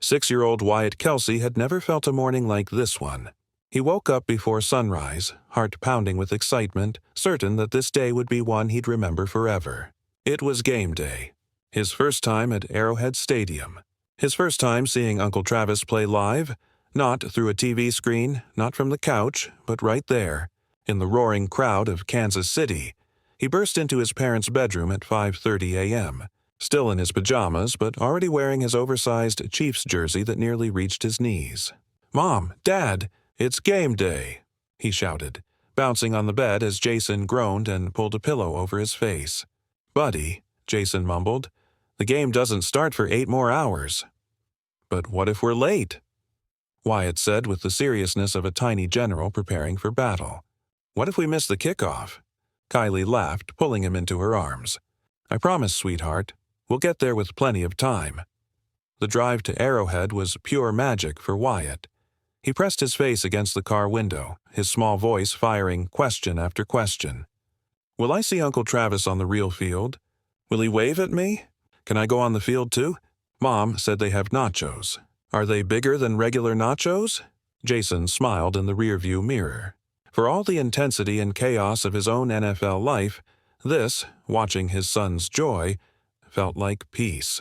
6-year-old Wyatt Kelce had never felt a morning like this one. He woke up before sunrise, heart pounding with excitement, certain that this day would be one he'd remember forever. It was game day. His first time at Arrowhead Stadium. His first time seeing Uncle Travis play live, not through a TV screen, not from the couch, but right there, in the roaring crowd of Kansas City. He burst into his parents' bedroom at 5:30 a.m., still in his pajamas but already wearing his oversized Chiefs jersey that nearly reached his knees. "Mom, Dad, it's game day," he shouted, bouncing on the bed as Jason groaned and pulled a pillow over his face. "Buddy," Jason mumbled, "the game doesn't start for 8 more hours." "But what if we're late?" Wyatt said with the seriousness of a tiny general preparing for battle. "What if we miss the kickoff?" Kylie laughed, pulling him into her arms. "I promise, sweetheart. We'll get there with plenty of time." The drive to Arrowhead was pure magic for Wyatt. He pressed his face against the car window, his small voice firing question after question. "Will I see Uncle Travis on the real field? Will he wave at me? Can I go on the field too? Mom said they have nachos. Are they bigger than regular nachos?" Jason smiled in the rearview mirror. For all the intensity and chaos of his own NFL life, this, watching his son's joy, felt like peace.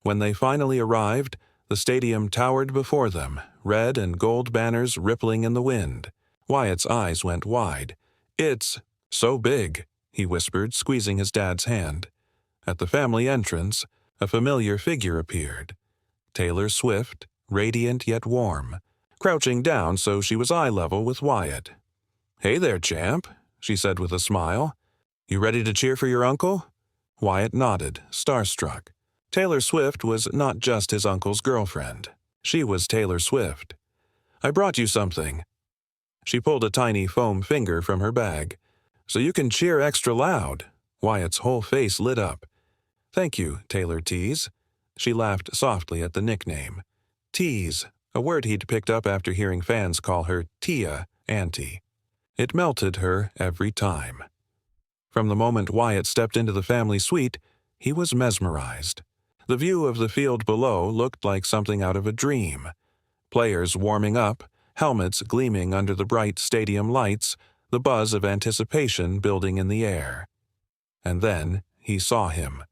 When they finally arrived, the stadium towered before them, red and gold banners rippling in the wind. Wyatt's eyes went wide. "It's so big," he whispered, squeezing his dad's hand. At the family entrance, a familiar figure appeared. Taylor Swift, radiant yet warm, crouching down so she was eye level with Wyatt. "Hey there, champ," she said with a smile. "You ready to cheer for your uncle?" Wyatt nodded, starstruck. Taylor Swift was not just his uncle's girlfriend. She was Taylor Swift. "I brought you something." She pulled a tiny foam finger from her bag. "So you can cheer extra loud." Wyatt's whole face lit up. "Thank you, Taylor Tease." She laughed softly at the nickname. Tease, a word he'd picked up after hearing fans call her Tia, Auntie. It melted her every time. From the moment Wyatt stepped into the family suite, he was mesmerized. The view of the field below looked like something out of a dream. Players warming up, helmets gleaming under the bright stadium lights, the buzz of anticipation building in the air. And then he saw him.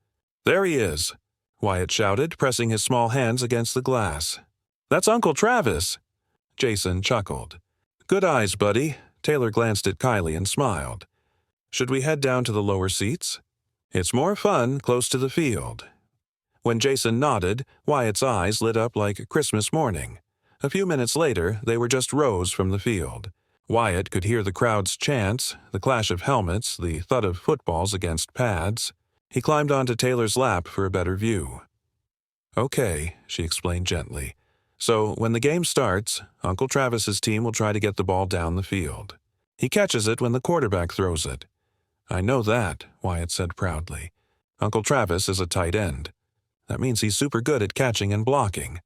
"There he is," Wyatt shouted, pressing his small hands against the glass. "That's Uncle Travis." Jason chuckled. "Good eyes, buddy." Taylor glanced at Kylie and smiled. "Should we head down to the lower seats? It's more fun close to the field." When Jason nodded, Wyatt's eyes lit up like Christmas morning. A few minutes later, they were just rows from the field. Wyatt could hear the crowd's chants, the clash of helmets, the thud of footballs against pads. He climbed onto Taylor's lap for a better view. "Okay," she explained gently. "So when the game starts, Uncle Travis's team will try to get the ball down the field. He catches it when the quarterback throws it." "I know that," Wyatt said proudly. "Uncle Travis is a tight end. That means he's super good at catching and blocking."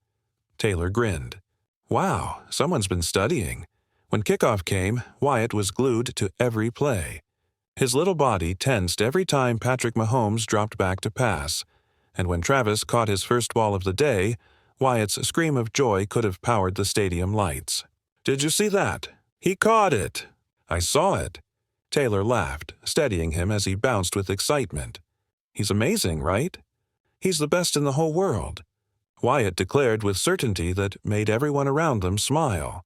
Taylor grinned. "Wow, someone's been studying." When kickoff came, Wyatt was glued to every play. His little body tensed every time Patrick Mahomes dropped back to pass, and when Travis caught his first ball of the day, Wyatt's scream of joy could have powered the stadium lights. "Did you see that? He caught it!" "I saw it." Taylor laughed, steadying him as he bounced with excitement. "He's amazing, right? He's the best in the whole world," Wyatt declared with certainty that made everyone around them smile.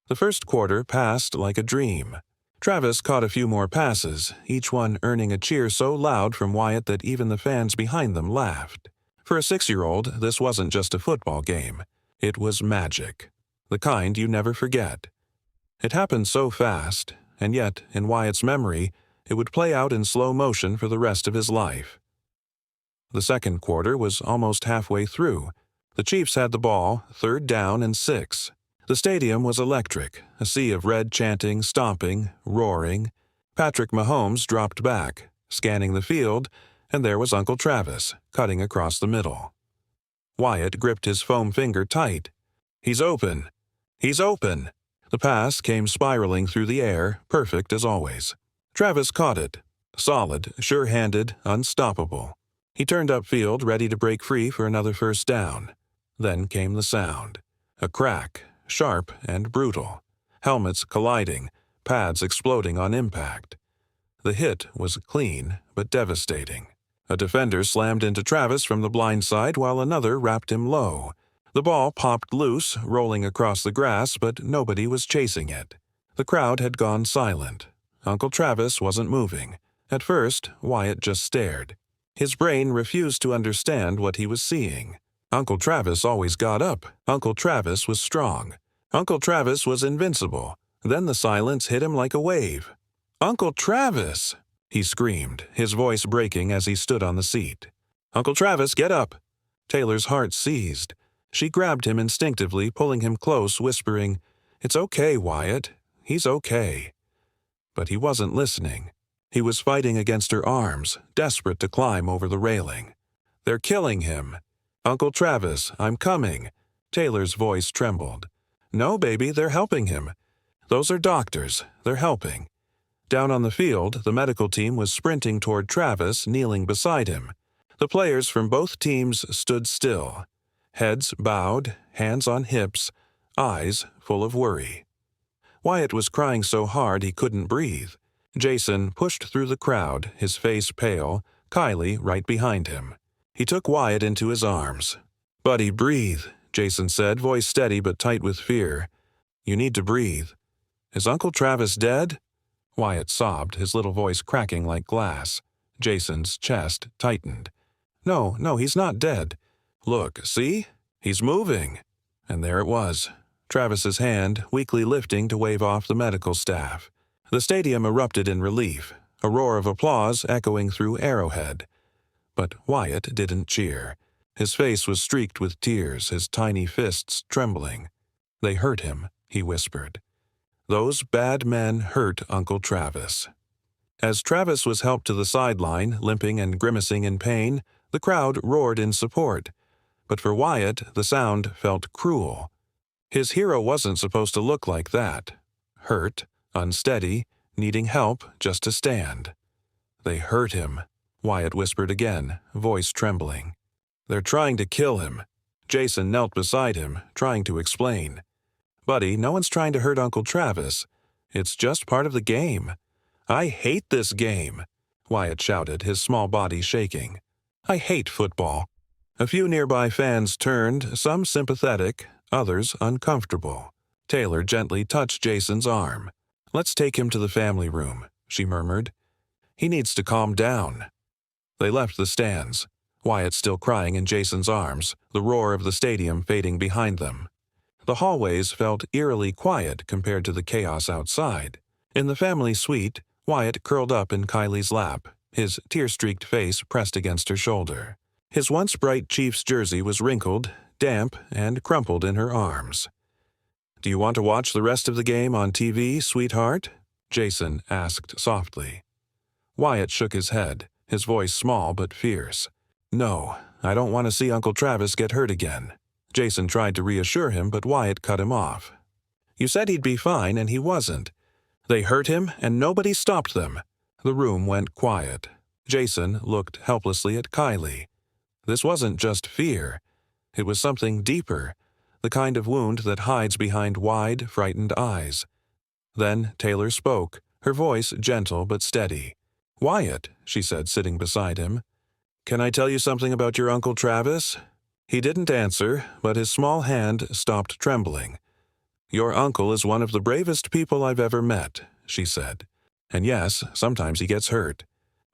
The first quarter passed like a dream. Travis caught a few more passes, each one earning a cheer so loud from Wyatt that even the fans behind them laughed. For a 6-year-old, this wasn't just a football game. It was magic. The kind you never forget. It happened so fast, and yet, in Wyatt's memory, it would play out in slow motion for the rest of his life. The second quarter was almost halfway through. The Chiefs had the ball, 3rd down and 6. The stadium was electric, a sea of red chanting, stomping, roaring. Patrick Mahomes dropped back, scanning the field, and there was Uncle Travis, cutting across the middle. Wyatt gripped his foam finger tight. "He's open! He's open!" The pass came spiraling through the air, perfect as always. Travis caught it. Solid, sure-handed, unstoppable. He turned upfield, ready to break free for another first down. Then came the sound. A crack, sharp and brutal. Helmets colliding, pads exploding on impact. The hit was clean but devastating. A defender slammed into Travis from the blind side while another rapped him low. The ball popped loose, rolling across the grass, but nobody was chasing it. The crowd had gone silent. Uncle Travis wasn't moving. At first, Wyatt just stared. His brain refused to understand what he was seeing. Uncle Travis always got up. Uncle Travis was strong. Uncle Travis was invincible. Then the silence hit him like a wave. "Uncle Travis!" he screamed, his voice breaking as he stood on the seat. "Uncle Travis, get up!" Taylor's heart seized. She grabbed him instinctively, pulling him close, whispering, "It's okay, Wyatt. He's okay." But he wasn't listening. He was fighting against her arms, desperate to climb over the railing. "They're killing him." "Uncle Travis, I'm coming." Taylor's voice trembled. "No, baby, they're helping him. Those are doctors. They're helping." Down on the field, the medical team was sprinting toward Travis, kneeling beside him. The players from both teams stood still, heads bowed, hands on hips, eyes full of worry. Wyatt was crying so hard he couldn't breathe. Jason pushed through the crowd, his face pale, Kylie right behind him. He took Wyatt into his arms. "Buddy, breathe," Jason said, voice steady but tight with fear. "You need to breathe." "Is Uncle Travis dead?" Wyatt sobbed, his little voice cracking like glass. Jason's chest tightened. No, he's not dead. Look, see? He's moving." And there it was, Travis's hand weakly lifting to wave off the medical staff. The stadium erupted in relief, a roar of applause echoing through Arrowhead. But Wyatt didn't cheer. His face was streaked with tears, his tiny fists trembling. "They hurt him," he whispered. "Those bad men hurt Uncle Travis." As Travis was helped to the sideline, limping and grimacing in pain, the crowd roared in support. But for Wyatt, the sound felt cruel. His hero wasn't supposed to look like that. Hurt, unsteady, needing help just to stand. "They hurt him," Wyatt whispered again, voice trembling. "They're trying to kill him." Jason knelt beside him, trying to explain. "Buddy, no one's trying to hurt Uncle Travis. It's just part of the game." "I hate this game," Wyatt shouted, his small body shaking. "I hate football." A few nearby fans turned, some sympathetic, others uncomfortable. Taylor gently touched Jason's arm. "Let's take him to the family room," she murmured. "He needs to calm down." They left the stands, Wyatt still crying in Jason's arms, the roar of the stadium fading behind them. The hallways felt eerily quiet compared to the chaos outside. In the family suite, Wyatt curled up in Kylie's lap, his tear-streaked face pressed against her shoulder. His once bright Chiefs jersey was wrinkled, damp, and crumpled in her arms. "Do you want to watch the rest of the game on TV, sweetheart?" Jason asked softly. Wyatt shook his head, his voice small but fierce. "No, I don't want to see Uncle Travis get hurt again." Jason tried to reassure him, but Wyatt cut him off. "You said he'd be fine, and he wasn't. They hurt him, and nobody stopped them." The room went quiet. Jason looked helplessly at Kylie. This wasn't just fear. It was something deeper, the kind of wound that hides behind wide, frightened eyes. Then Taylor spoke, her voice gentle but steady. "Wyatt," she said, sitting beside him, "can I tell you something about your Uncle Travis?" He didn't answer, but his small hand stopped trembling. "Your uncle is one of the bravest people I've ever met," she said. "And yes, sometimes he gets hurt.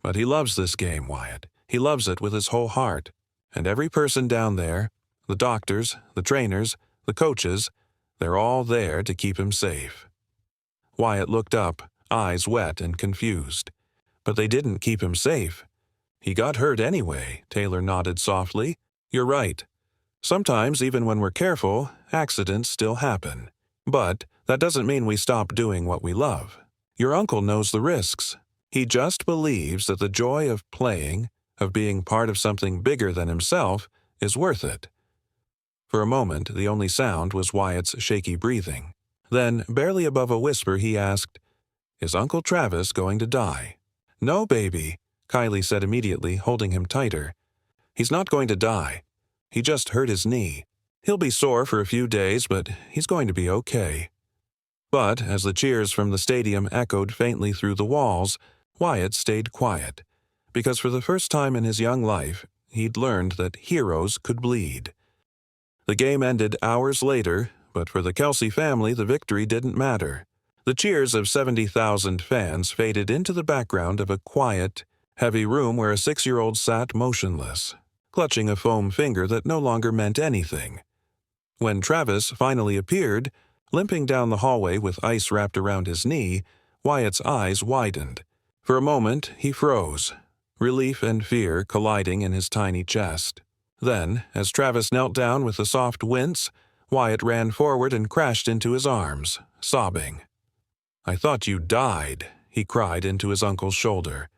But he loves this game, Wyatt. He loves it with his whole heart. And every person down there, the doctors, the trainers, the coaches, they're all there to keep him safe." Wyatt looked up, eyes wet and confused. "But they didn't keep him safe." "He got hurt anyway," Taylor nodded softly. "You're right. Sometimes, even when we're careful, accidents still happen. But that doesn't mean we stop doing what we love. Your uncle knows the risks. He just believes that the joy of playing, of being part of something bigger than himself, is worth it." For a moment, the only sound was Wyatt's shaky breathing. Then, barely above a whisper, he asked, "Is Uncle Travis going to die?" "No, baby," Kylie said immediately, holding him tighter. "He's not going to die. He just hurt his knee. He'll be sore for a few days, but he's going to be okay." But as the cheers from the stadium echoed faintly through the walls, Wyatt stayed quiet, because for the first time in his young life, he'd learned that heroes could bleed. The game ended hours later, but for the Kelce family, the victory didn't matter. The cheers of 70,000 fans faded into the background of a quiet, heavy room where a 6-year-old sat motionless, clutching a foam finger that no longer meant anything. When Travis finally appeared, limping down the hallway with ice wrapped around his knee, Wyatt's eyes widened. For a moment, he froze, relief and fear colliding in his tiny chest. Then, as Travis knelt down with a soft wince, Wyatt ran forward and crashed into his arms, sobbing. "I thought you died," he cried into his uncle's shoulder.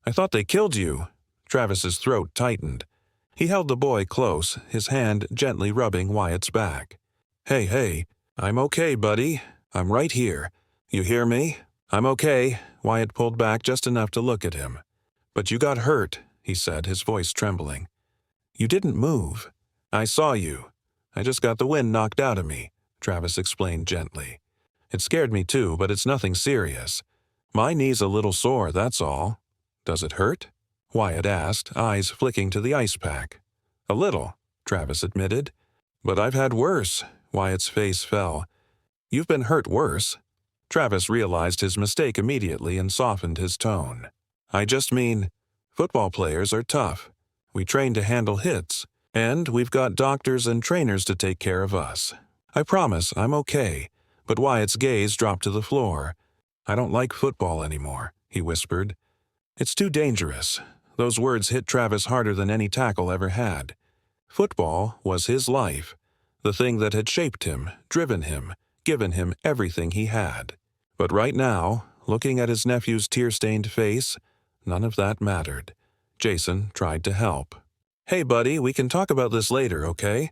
"I thought they killed you." Travis's throat tightened. He held the boy close, his hand gently rubbing Wyatt's back. Hey, I'm okay, buddy. I'm right here. You hear me?" "I'm okay." Wyatt pulled back just enough to look at him. "But you got hurt," he said, his voice trembling. "You didn't move." "I saw you. I just got the wind knocked out of me," Travis explained gently. "It scared me too, but it's nothing serious. My knee's a little sore, that's all." "Does it hurt?" Wyatt asked, eyes flicking to the ice pack. "A little," Travis admitted. "But I've had worse." Wyatt's face fell. "You've been hurt worse." Travis realized his mistake immediately and softened his tone. "I just mean, football players are tough. We train to handle hits, and we've got doctors and trainers to take care of us. I promise I'm okay." But Wyatt's gaze dropped to the floor. "I don't like football anymore," he whispered. "It's too dangerous." Those words hit Travis harder than any tackle ever had. Football was his life, the thing that had shaped him, driven him, given him everything he had. But right now, looking at his nephew's tear-stained face, none of that mattered. Jason tried to help. "Hey, buddy, we can talk about this later, okay?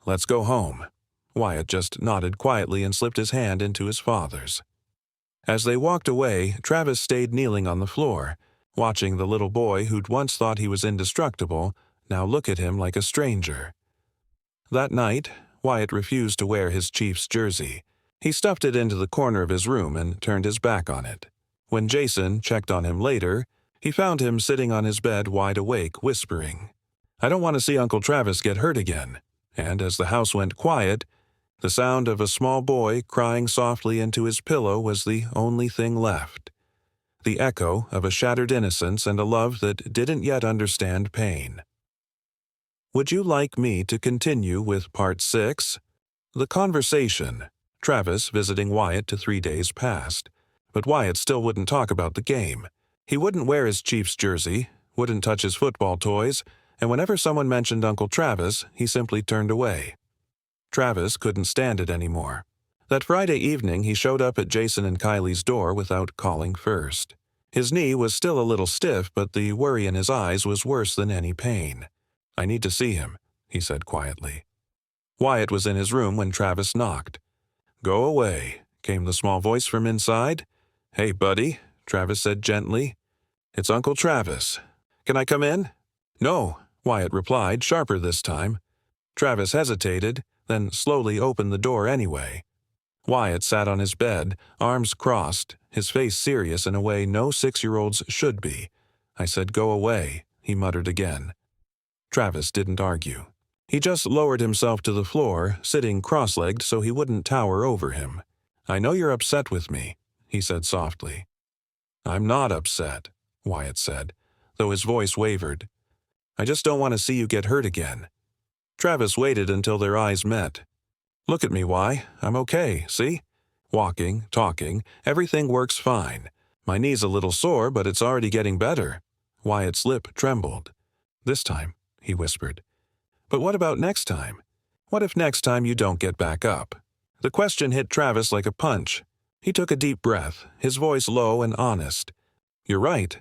Let's go home." Wyatt just nodded quietly and slipped his hand into his father's. As they walked away, Travis stayed kneeling on the floor, watching the little boy who'd once thought he was indestructible now look at him like a stranger. That night, Wyatt refused to wear his Chiefs jersey. He stuffed it into the corner of his room and turned his back on it. When Jason checked on him later, he found him sitting on his bed wide awake, whispering, "I don't want to see Uncle Travis get hurt again." And as the house went quiet, the sound of a small boy crying softly into his pillow was the only thing left. The echo of a shattered innocence and a love that didn't yet understand pain. Would you like me to continue with Part 6? The conversation. Travis visiting Wyatt to 3 days past. But Wyatt still wouldn't talk about the game. He wouldn't wear his Chiefs jersey, wouldn't touch his football toys, and whenever someone mentioned Uncle Travis, he simply turned away. Travis couldn't stand it anymore. That Friday evening, he showed up at Jason and Kylie's door without calling first. His knee was still a little stiff, but the worry in his eyes was worse than any pain. "I need to see him," he said quietly. Wyatt was in his room when Travis knocked. "Go away," came the small voice from inside. "Hey, buddy," Travis said gently. "It's Uncle Travis. Can I come in?" "No," Wyatt replied, sharper this time. Travis hesitated, then slowly opened the door anyway. Wyatt sat on his bed, arms crossed, his face serious in a way no 6-year-olds should be. "I said go away," he muttered again. Travis didn't argue. He just lowered himself to the floor, sitting cross-legged so he wouldn't tower over him. "I know you're upset with me," he said softly. "I'm not upset," Wyatt said, though his voice wavered. "I just don't want to see you get hurt again." Travis waited until their eyes met. "Look at me, Why? I'm okay, see? Walking, talking, everything works fine. My knee's a little sore, but it's already getting better." Wyatt's lip trembled. "This time," he whispered. "But what about next time? What if next time you don't get back up?" The question hit Travis like a punch. He took a deep breath, his voice low and honest. "You're right.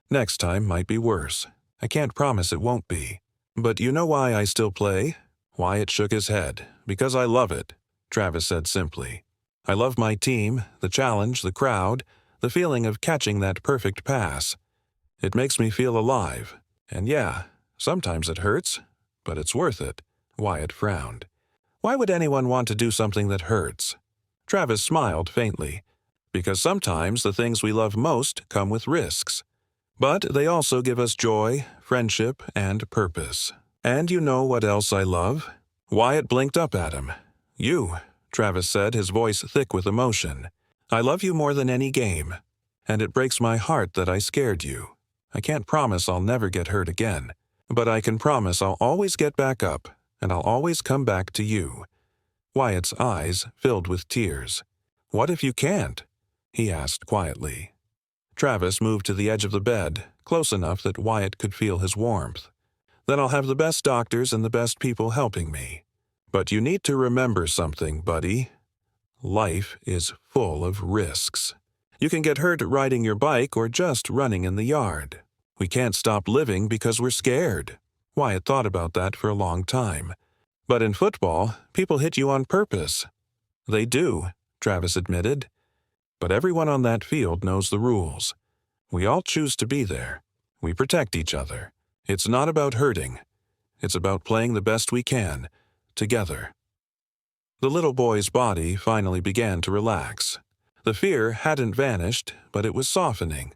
Next time might be worse. I can't promise it won't be. But you know why I still play?" Wyatt shook his head. "Because I love it," Travis said simply. "I love my team, the challenge, the crowd, the feeling of catching that perfect pass. It makes me feel alive. And yeah, sometimes it hurts, but it's worth it." Wyatt frowned. Why would anyone want to do something that hurts? Travis smiled faintly. Because sometimes the things we love most come with risks. But they also give us joy, friendship, and purpose. And you know what else I love? Wyatt blinked up at him. You, Travis said, his voice thick with emotion. I love you more than any game. And it breaks my heart that I scared you. I can't promise I'll never get hurt again. But I can promise I'll always get back up, and I'll always come back to you. Wyatt's eyes filled with tears. What if you can't? He asked quietly. Travis moved to the edge of the bed, close enough that Wyatt could feel his warmth. Then I'll have the best doctors and the best people helping me. But you need to remember something, buddy. Life is full of risks. You can get hurt riding your bike or just running in the yard. We can't stop living because we're scared. Wyatt thought about that for a long time. But in football, people hit you on purpose. They do, Travis admitted. But everyone on that field knows the rules. We all choose to be there. We protect each other. It's not about hurting. It's about playing the best we can, together. The little boy's body finally began to relax. The fear hadn't vanished, but it was softening,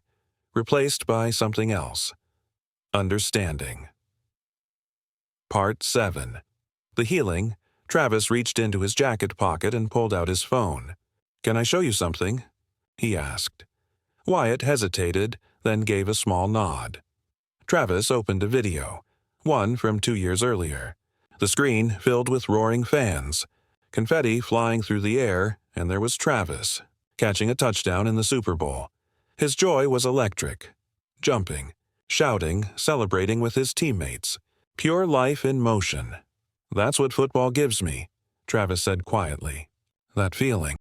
replaced by something else. Understanding. Part 7. The healing. Travis reached into his jacket pocket and pulled out his phone. Can I show you something? He asked. Wyatt hesitated, then gave a small nod. Travis opened a video, one from 2 years earlier. The screen filled with roaring fans, confetti flying through the air, and there was Travis, catching a touchdown in the Super Bowl. His joy was electric. Jumping, shouting, celebrating with his teammates. Pure life in motion. That's what football gives me, Travis said quietly. That feeling.